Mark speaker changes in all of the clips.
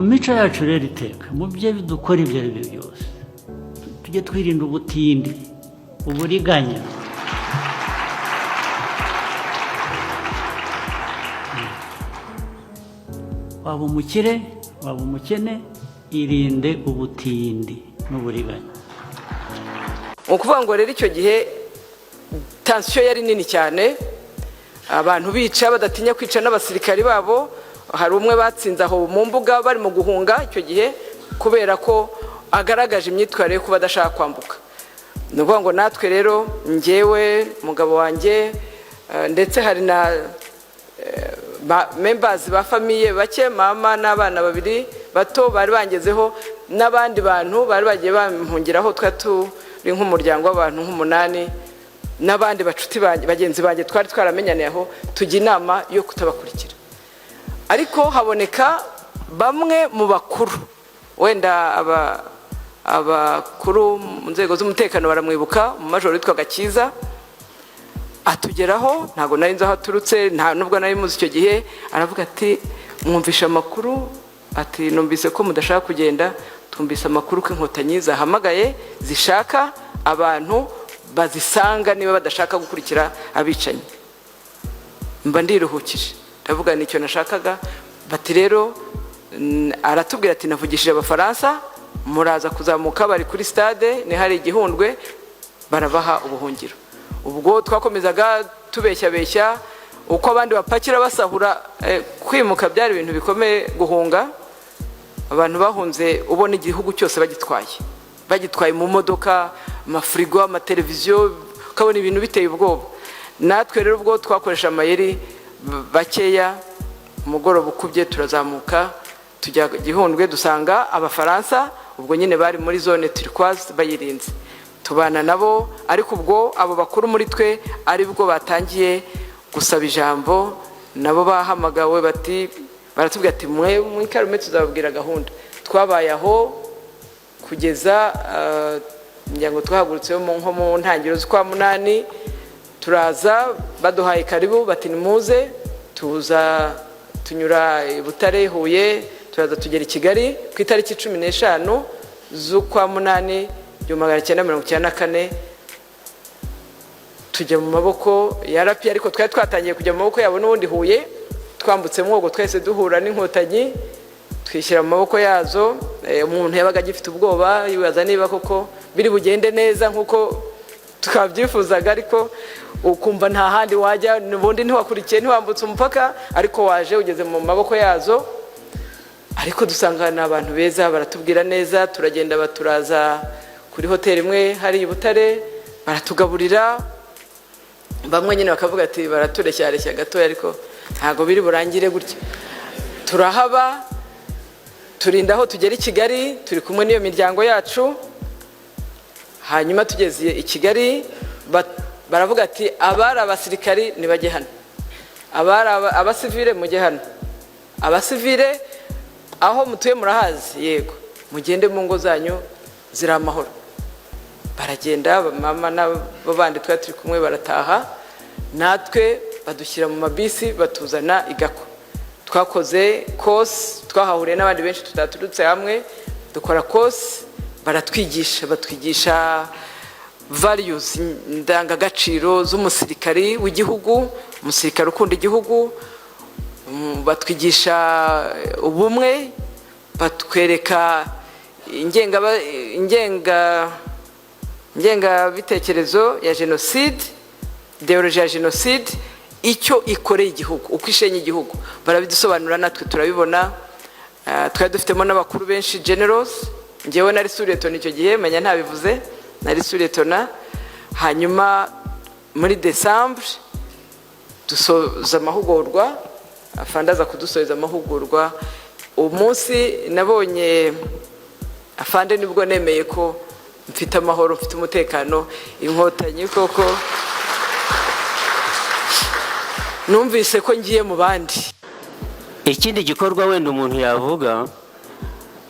Speaker 1: Mico yacu rero iteka mu byo dukora ibyo ari byo byose tujye twirinda ubutindi, uburiganya. Waba umukire waba umukene, irinde ubutindi n'uburiganya.
Speaker 2: Ukuvuga ngo rero icyo gihe tension yari nini cyane, abantu bica badatinya kwica n'abasirikari babo. Hari umwe batsinze aho mu mbuga bari mu guhunga icyo gihe kubera ko agaragaje imyitwarire yo kuba adashaka kwambuka. Ni ukuvuga ngo natwe rero njyewe umugabo wanjye ndetse hari na members ba famille bake, mama n'abana babiri bato bari bangezeho, n'abandi bantu bari bagiye bampungiraho, turi nk'umuryango w'abantu nk'umunani, n'abandi bacuti bagenzi banjye twari twaramenyaniye aho, tujya inama yo kutabakurikira. Ariko haboneka bamwe mu bakuru, wenda abakuru mu nzego z'umutekano baramwibuka, mu majoro witwaga Kiza, atugeraho, ntago nari nzi aho aturutse, nta nubwo nari muzi icyo gihe. Aravuga ati mwumvisha amakuru, ati numvise ko mudashaka kugenda, twumvise amakuru ko inkotanyi zahamagaye zishaka abantu bazisanga niba badashaka gukurikira abicanyi. Mba ndiruhukije, ndavuga nicyo nashakaga. Bati rero aratubwira ati navugishije abafaransa, muraza kuzamuka, bari kuri stade ni hari Igihundwe, barabaha ubuhungiro. Ubwo twakomezaga tubeshya uko abandi bapakira basahura. Kwimuka byari ibintu bikomeye, guhunga abantu bahunze ubona igihugu cyose bagitwaye mu modoka, amafrigo, amateleviziyo, ukabona ibintu biteye ubwoba. Natwe rero ubwo twakoresha amayeri bakeya, umugoroba ukubye turazamuka tujya Gihundwe, dusanga abafaransa ubwo nyine bari muri zone turquoise bayirinze, tubana nabo. Ariko ubwo abo bakuru muri twe ari bwo batangiye gusaba ijambo, nabo bahamagawe, bati baratubwira ati mwe mwikarume tuzababwira gahunda. Twabaye aho kugeza ngo twahagurutse nko mu ntangiriro z'ukwa munani, turaza baduhaye karibu, bati nimuze. Tuza tunyura i Butare, Huye, turaza tugera i Kigali ku itariki 15 z'ukwa munani 1994, tujya mu maboko ya RP. Ariko twari twatangiye kujya mu maboko yabo n'ubundi Huye, twambutse mwogo twese duhura n'inkotanyi, twishyira mu maboko yazo. Umuntu yabaga agifite ubwoba, yibaza niba koko biri bugende neza nkuko twabyifuzaga, ariko ukumva nta handi wajya, n'ubundi ntiwakurikiye, ntiwambutse umupaka, ariko waje ugeze mu maboko yazo. Ariko dusanga n'abantu beza, baratubwira neza, turagenda baturaza kuri hoteli imwe hari i Butare, baratugaburira. Bamwe nyine bakavuga ati baratureshya gatoya, ariko ntago biri burangire gutya. Turahaba turinda aho tugera i Kigali, turi kumwe n'iyo miryango yacu. Hanyuma tugeze i Kigali, baravuga ati abari abasirikari nibajye hano, abasivile mujye hano. Abasivile aho mutuye murahazi, yego mugende mu ngo zanyu ziri amahoro. Baragenda, mama n'abandi twari turi kumwe barataha. Natwe badushyira mu mabisi batuzana i Gako. Twakoze course, twahahuriye n'abandi benshi tutaturutse hamwe, dukora course. Batwigisha values, ndangagaciro z'umusirikari w'igihugu, umusirikari ukunda igihugu. Batwigisha ubumwe, batwereka ingenga bitekerezo ya genocide, ideology ya genocide, icyo ikoreye igihugu, uko ishenye igihugu. Barabidusobanura, natwe turabibona. Twari dufitemo n'abakuru benshi, generals. Njyewe nari suretona icyo gihe, menya ntabivuze, nari suretona. Hanyuma muri December dusoza amahugurwa, afandaza kudusoza amahugurwa. Umunsi nabonye afande nibwo nemeye ko mfite amahoro, mfite umutekano. Inkotanyi koko numvise ko ngiye mu bandi.
Speaker 3: Ikindi gikorwa wenda umuntu yavuga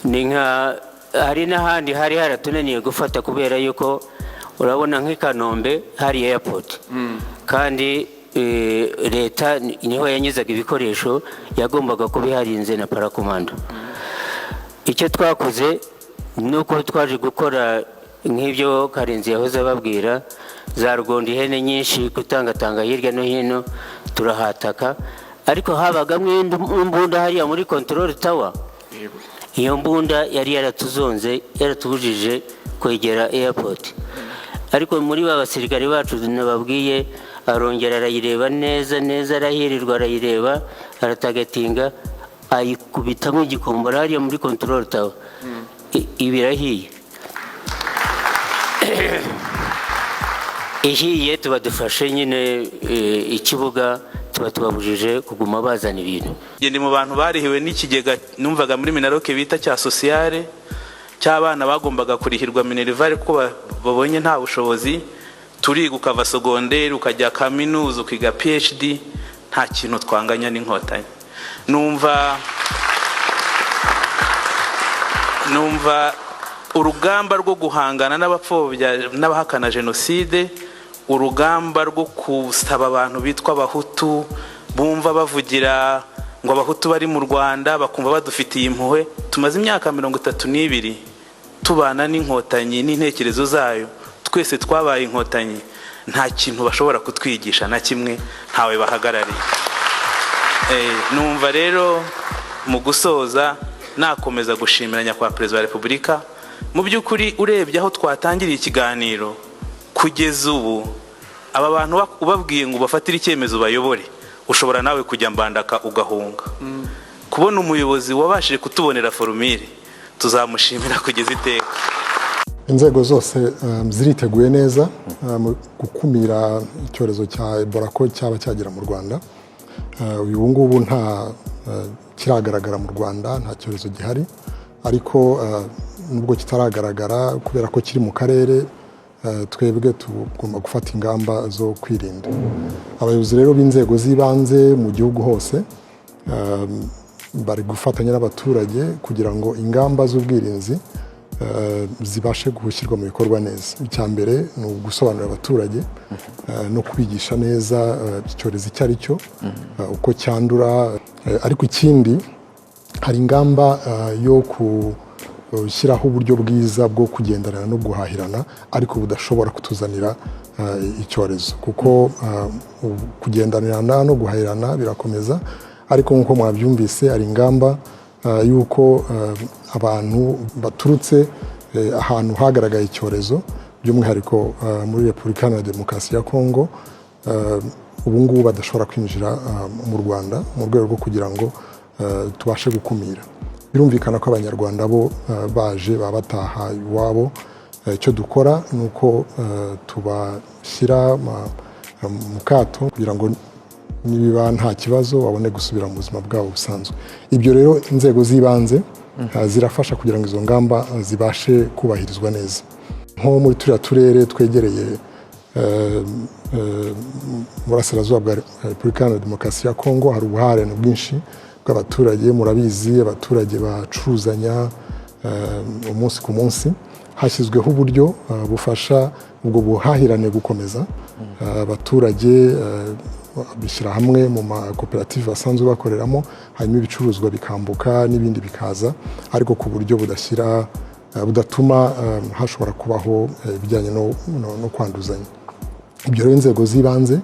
Speaker 3: ni nka hari n'ahandi hari haratunaniye gufata, kubera yuko urabona nk'i Kanombe hari airport, kandi leta niho yanyuzaga ibikoresho, yagombaga kubiharinze na parakomando. icyo twakoze nuko twaje gukora nk'ibyo Karenzi yahoze ababwira, za rugondo ihene nyinshi kutangatanga hirya no hino turahataka, ariko habagamo imbunda hariya muri control tower. Iyo mbunda yari yaratuzonze, yaratubujije kwegera airport, ariko muri ba basirikare bacu nababwiye, arongera arayireba neza neza, arahirirwa arayireba, aratagatinga, ayikubitamo igikombora hariya muri control tower. Ibirahiye ihiye, tuba dufashe nyine ikibuga, tuba tubabujije kuguma bazana ibintu.
Speaker 4: Ndi mu bantu barihiwe n'ikigega numvaga muri Minaroke bita cya sociale, cy'abana bagombaga kurihirwa minerivare kuko babonye nta bushobozi. Turiga ukava secondaire ukajya kaminuza ukiga PhD, nta kintu twanganya n'inkotanyi. Numva urugamba rwo guhangana n'abapfobya n'abahakana jenoside, urugamba rwo kusaba abantu bitwa abahutu bumva bavugira ngo abahutu bari mu Rwanda bakumva badufitiye impuhwe. Tumaze imyaka 32 tubana n'inkotanyi n'intekerezo zayo, twese twabaye inkotanyi, nta kintu bashobora kutwigisha na kimwe, ntawe bahagarariye. Numva rero mu gusoza nakomeza gushimira nyakubahwa Perezida wa Repubulika. Mu by'ukuri urebye aho twatangiriye ikiganiro kugeza ubu, aba bantu ubabwiye ngo bafatire icyemezo bayobore, ushobora nawe kujya mbandaka ugahunga. Kubona umuyobozi wabashije kutubonera formule, tuzamushimira kugeza iteka.
Speaker 5: Inzego zose ziriteguye neza gukumira icyorezo cya Ebola ko cyaba cyagera mu Rwanda. Uyu ngubu nta kiragaragara mu Rwanda, nta cyorezo gihari, ariko nubwo kitaragaragara kubera ko kiri mu karere, twebwe tugomba gufata ingamba zo kwirinda. Abayobozi rero b'inzego z'ibanze mu gihugu hose bari gufatanya n'abaturage kugira ngo ingamba z'ubwirinzi zibashe gushyirwa mu bikorwa neza. Icya mbere ni ugusobanurira abaturage no kwigisha neza icyorezo icyo ari cyo, uko cyandura. Ariko ikindi, hari ingamba yo gushyiraho uburyo bwiza bwo kugendanira no guhahirana, ariko budashobora kutuzanira icyorezo, kuko kugendanirana no guhahirana birakomeza. Ariko nk'uko mwabyumvise, hari ingamba yuko abantu baturutse ahantu hagaragaye icyorezo, by'umwihariko muri Repubulika Iharanira Demokarasi ya Kongo, ubu ngubu badashobora kwinjira mu Rwanda mu rwego rwo kugira ngo tubashe gukumira. Birumvikana ko Abanyarwanda bo baje baba bataha iwabo. Icyo dukora ni uko tubashyira mu kato kugira ngo niba nta kibazo babone gusubira mu buzima bwabo busanzwe. Ibyo rero inzego z'ibanze zirafasha kugira ngo izo ngamba zibashe kubahirizwa neza. Nko muri turiya turere twegereye burasirazuba bwa Repubulika Iharanira Demokarasi ya Kongo, hari ubuhahirane bwinshi bw'abaturage. Murabizi, abaturage bacuruzanya umunsi ku munsi. Hashyizweho uburyo bufasha ubwo buhahirane gukomeza. Abaturage bishyira hamwe mu makoperative basanzwe bakoreramo, hanyuma ibicuruzwa bikambuka n'ibindi bikaza, ariko ku buryo budatuma hashobora kubaho ibijyanye no kwanduzanya. Ibyo rero inzego z'ibanze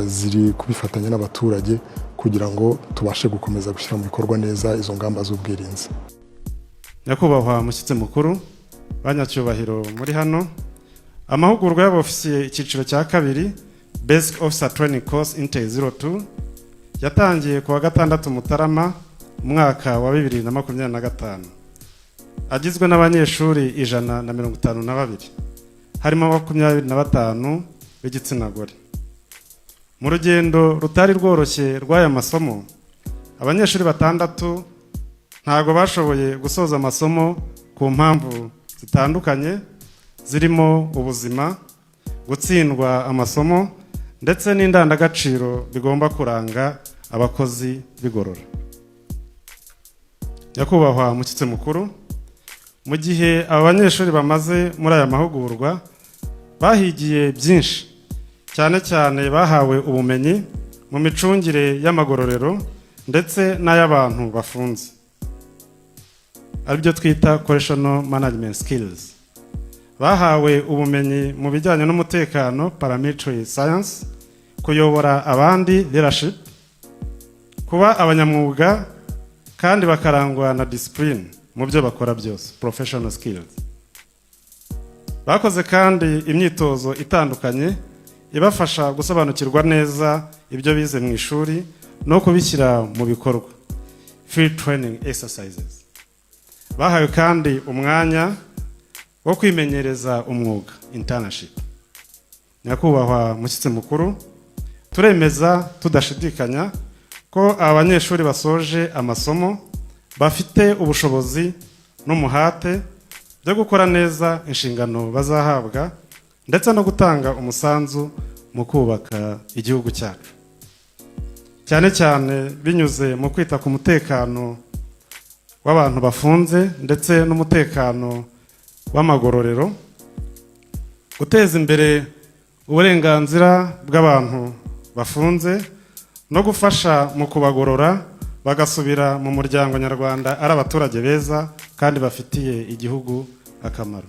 Speaker 5: ziri kubifatanya n'abaturage kugira ngo tubashe gukomeza gushyira mu bikorwa neza izo ngamba z'ubwirinzi.
Speaker 6: Nyakubahwa Mushyitsi Mukuru, banyacyubahiro muri hano, amahugurwa y'abofisiye icyiciro cya kabiri Basic Officer Training Course Intake 02 yatangiye kuwa 6 Mutarama umwaka wa 2025, agizwe n'abanyeshuri 152, harimo 25 b'igitsina gore. Mu rugendo rutari rworoshye rw'aya masomo, abanyeshuri 6 ntago bashoboye gusoza amasomo ku mpamvu zitandukanye, zirimo ubuzima, gutsindwa amasomo, ndetse n'indangagaciro bigomba kuranga abakozi b'igorora. Nyakubahwa Mushyitsi Mukuru, mu gihe aba banyeshuri bamaze muri aya mahugurwa bahigiye byinshi, cyane cyane bahawe ubumenyi mu micungire y'amagororero ndetse n'ay'abantu bafunze. aribyo twita correctional management skills. Bahawe ubumenyi mu bijyanye n'umutekano paramilitary science, kuyobora abandi leadership, kuba abanyamwuga kandi bakarangwa na discipline mu byo bakora byose, professional skills. Bakoze kandi imyitozo itandukanye ibafasha gusobanukirwa neza ibyo bize mu ishuri no kubishyira mu bikorwa, field training exercises. Bahawe kandi umwanya wo kwimenyereza umwuga, internship. Nyakubahwa mushyitsi mukuru, turemeza tudashidikanya ko abanyeshuri basoje amasomo bafite ubushobozi n'umuhate byo gukora neza inshingano bazahabwa ndetse no gutanga umusanzu mu kubaka igihugu cyacu, cyane cyane binyuze mu kwita ku mutekano w'abantu bafunze ndetse n'umutekano w'amagororero, guteza imbere uburenganzira bw'abantu bafunze no gufasha mu kubagorora bagasubira mu muryango nyarwanda ari abaturage beza kandi bafitiye igihugu akamaro.